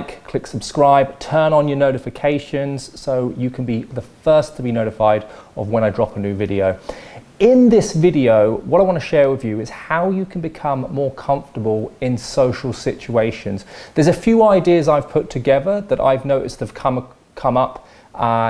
click subscribe, turn on your notifications so you can be the first to be notified of when I drop a new video. In this video, what I want to share with you is how you can become more comfortable in social situations. There's a few ideas I've put together that I've noticed have come up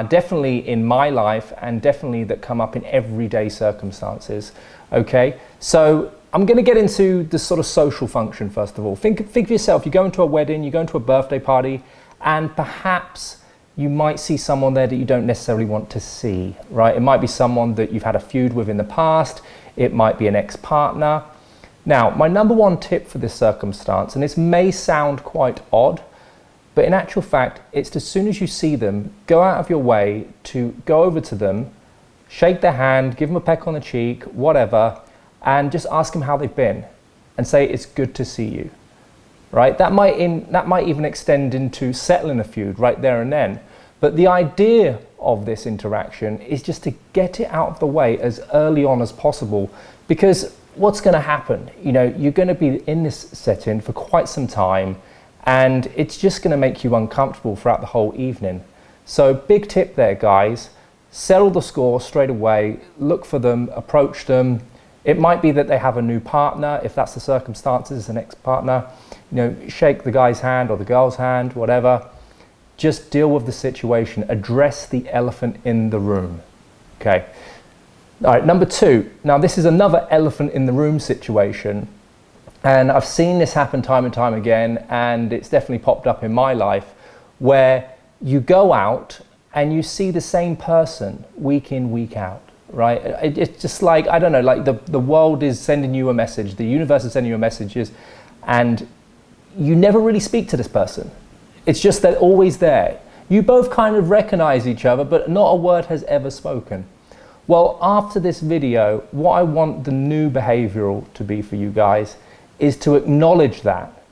definitely in my life, and definitely that come up in everyday circumstances. Okay, so I'm going to get into the sort of social function first of all. Think of yourself, you go into a wedding, you go into a birthday party, and perhaps you might see someone there that you don't necessarily want to see, right? It might be someone that you've had a feud with in the past. It might be an ex-partner. Now, my number one tip for this circumstance, and this may sound quite odd, but in actual fact, it's as soon as you see them, go out of your way to go over to them, shake their hand, give them a peck on the cheek, whatever, and just ask them how they've been and say, it's good to see you, right? That might even extend into settling a feud right there and then. But the idea of this interaction is just to get it out of the way as early on as possible, because what's going to happen? You know, you're going to be in this setting for quite some time, and it's just going to make you uncomfortable throughout the whole evening. So big tip there, guys, settle the score straight away, look for them, approach them. It might be that they have a new partner, if that's the circumstances, an ex-partner. You know, shake the guy's hand or the girl's hand, whatever. Just deal with the situation, address the elephant in the room, okay? All right, number two. Now this is another elephant in the room situation, and I've seen this happen time and time again, and it's definitely popped up in my life, where you go out and you see the same person week in, week out, right? It's just like, I don't know, like the world is sending you a message, the universe is sending you messages, and you never really speak to this person. It's just they're always there. You both kind of recognize each other, but not a word has ever spoken. Well, after this video, what I want the new behavioral to be for you guys is to acknowledge that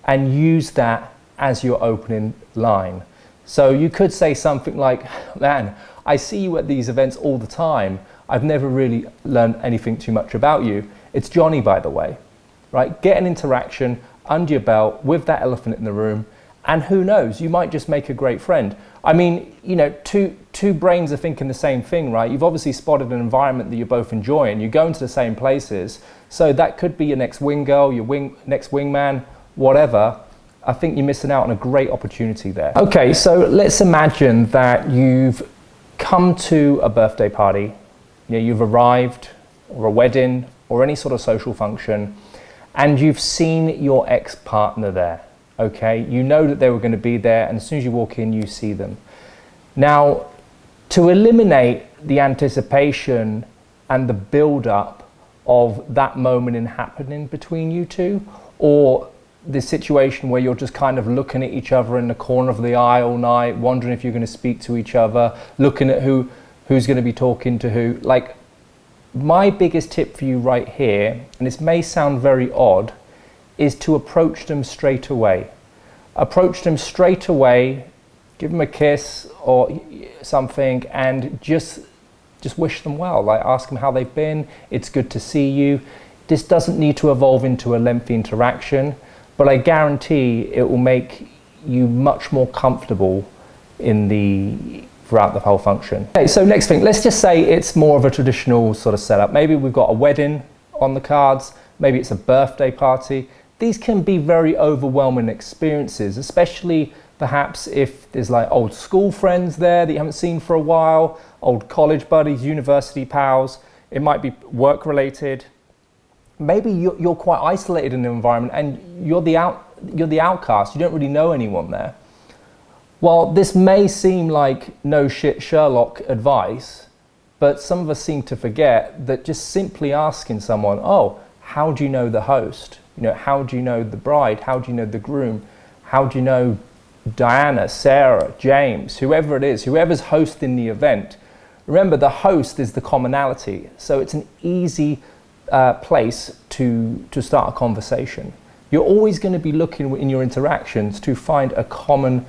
and use that as your opening line. So you could say something like, man, I see you at these events all the time. I've never really learned anything too much about you. It's Johnny, by the way, right? Get an interaction under your belt with that elephant in the room. And who knows, you might just make a great friend. I mean, you know, two brains are thinking the same thing, right? You've obviously spotted an environment that you're both enjoying. You go into the same places. So that could be your next wing girl, your next wingman, whatever. I think you're missing out on a great opportunity there. Okay, so let's imagine that you've come to a birthday party. You know, you've arrived, or a wedding, or any sort of social function, and you've seen your ex-partner there. Okay, you know that they were going to be there, and as soon as you walk in, you see them. Now, to eliminate the anticipation and the build-up of that moment in happening between you two, or the situation where you're just kind of looking at each other in the corner of the eye all night, wondering if you're going to speak to each other, looking at who's going to be talking to who. Like, my biggest tip for you right here, and this may sound very odd, is to approach them straight away. Approach them straight away, give them a kiss or something, and just wish them well. Like, ask them how they've been. It's good to see you. This doesn't need to evolve into a lengthy interaction, but I guarantee it will make you much more comfortable throughout the whole function. Okay, so next thing, let's just say it's more of a traditional sort of setup. Maybe we've got a wedding on the cards, maybe it's a birthday party. These can be very overwhelming experiences, especially perhaps if there's like old school friends there that you haven't seen for a while, old college buddies, university pals. It might be work related. Maybe you're quite isolated in the environment and you're the outcast. You don't really know anyone there. Well, this may seem like no shit Sherlock advice, but some of us seem to forget that just simply asking someone, oh, how do you know the host? You know, how do you know the bride? How do you know the groom? How do you know Diana, Sarah, James, whoever it is, whoever's hosting the event? Remember, the host is the commonality. So it's an easy place to start a conversation. You're always going to be looking in your interactions to find a common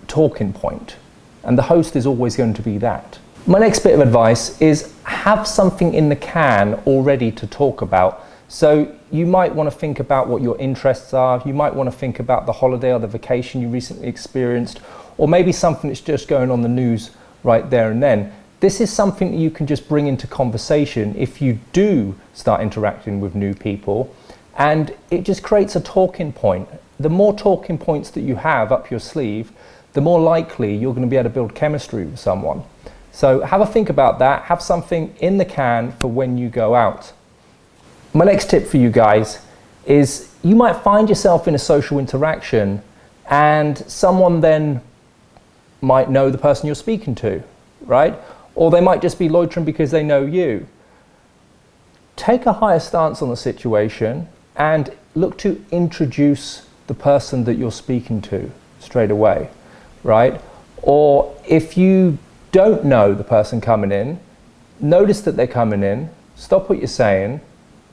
talking point. And the host is always going to be that. My next bit of advice is have something in the can already to talk about. So you might want to think about what your interests are. You might want to think about the holiday or the vacation you recently experienced, or maybe something that's just going on the news right there and then. This is something that you can just bring into conversation if you do start interacting with new people, and it just creates a talking point. The more talking points that you have up your sleeve, the more likely you're going to be able to build chemistry with someone. So have a think about that. Have something in the can for when you go out. My next tip for you guys is you might find yourself in a social interaction and someone then might know the person you're speaking to, right? Or they might just be loitering because they know you. Take a higher stance on the situation and look to introduce the person that you're speaking to straight away, right? Or if you don't know the person coming in, notice that they're coming in, stop what you're saying,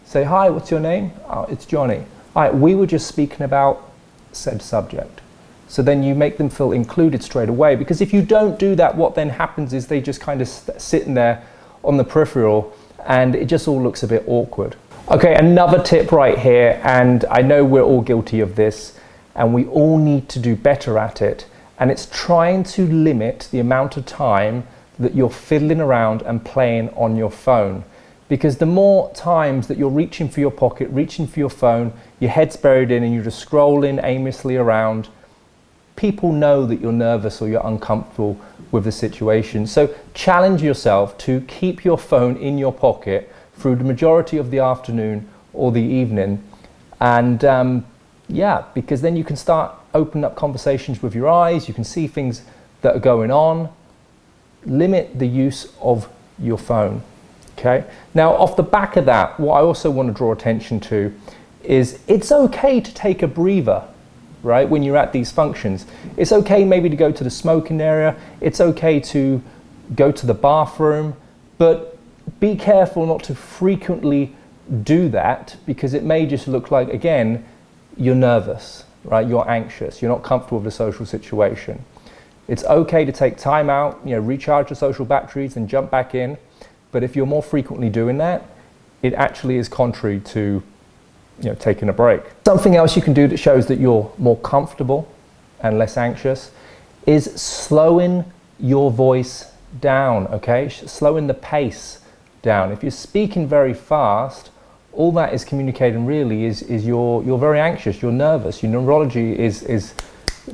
say, hi, what's your name? Oh, it's Johnny. All right, we were just speaking about said subject. So then you make them feel included straight away, because if you don't do that, what then happens is they just kind of sitting there on the peripheral and it just all looks a bit awkward. Okay, another tip right here, and I know we're all guilty of this and we all need to do better at it, and it's trying to limit the amount of time that you're fiddling around and playing on your phone. Because the more times that you're reaching for your pocket, reaching for your phone, your head's buried in and you're just scrolling aimlessly around, people know that you're nervous or you're uncomfortable with the situation. So challenge yourself to keep your phone in your pocket through the majority of the afternoon or the evening. And yeah, because then you can start opening up conversations with your eyes, you can see things that are going on. Limit the use of your phone. Okay. Now, off the back of that, what I also want to draw attention to is it's okay to take a breather, right? When you're at these functions, it's okay maybe to go to the smoking area. It's okay to go to the bathroom, but be careful not to frequently do that, because it may just look like, again, you're nervous, right? You're anxious. You're not comfortable with the social situation. It's okay to take time out, recharge the social batteries and jump back in. But if you're more frequently doing that, it actually is contrary to taking a break. Something else you can do that shows that you're more comfortable and less anxious is slowing your voice down, okay? Slowing the pace down. If you're speaking very fast, all that is communicating really is you're very anxious, you're nervous, your neurology is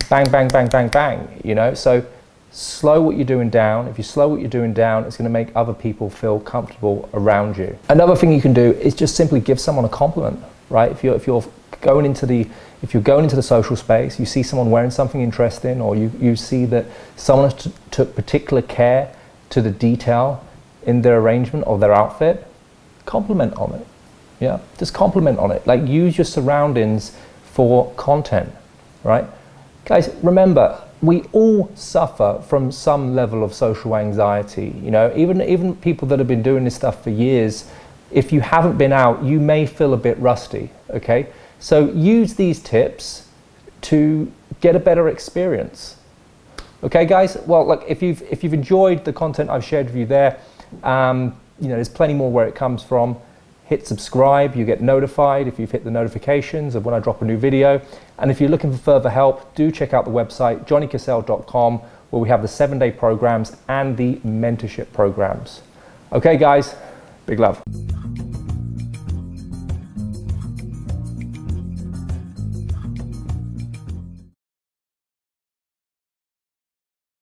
bang, bang, bang, bang, bang, So slow what you're doing down. If you slow what you're doing down, it's going to make other people feel comfortable around you. Another thing you can do is just simply give someone a compliment, right? If you're going into the social space, you see someone wearing something interesting, or you see that someone took particular care to the detail in their arrangement of their outfit, compliment on it. Yeah, just compliment on it. Like, use your surroundings for content, right? Guys, remember, we all suffer from some level of social anxiety. Even people that have been doing this stuff for years, if you haven't been out, you may feel a bit rusty, okay? So use these tips to get a better experience. Okay, guys? Well, look, if you've enjoyed the content I've shared with you there, there's plenty more where it comes from. Hit subscribe, you get notified if you've hit the notifications of when I drop a new video. And if you're looking for further help, do check out the website, johnnycassell.com, where we have the 7-day programs and the mentorship programs. Okay, guys, big love.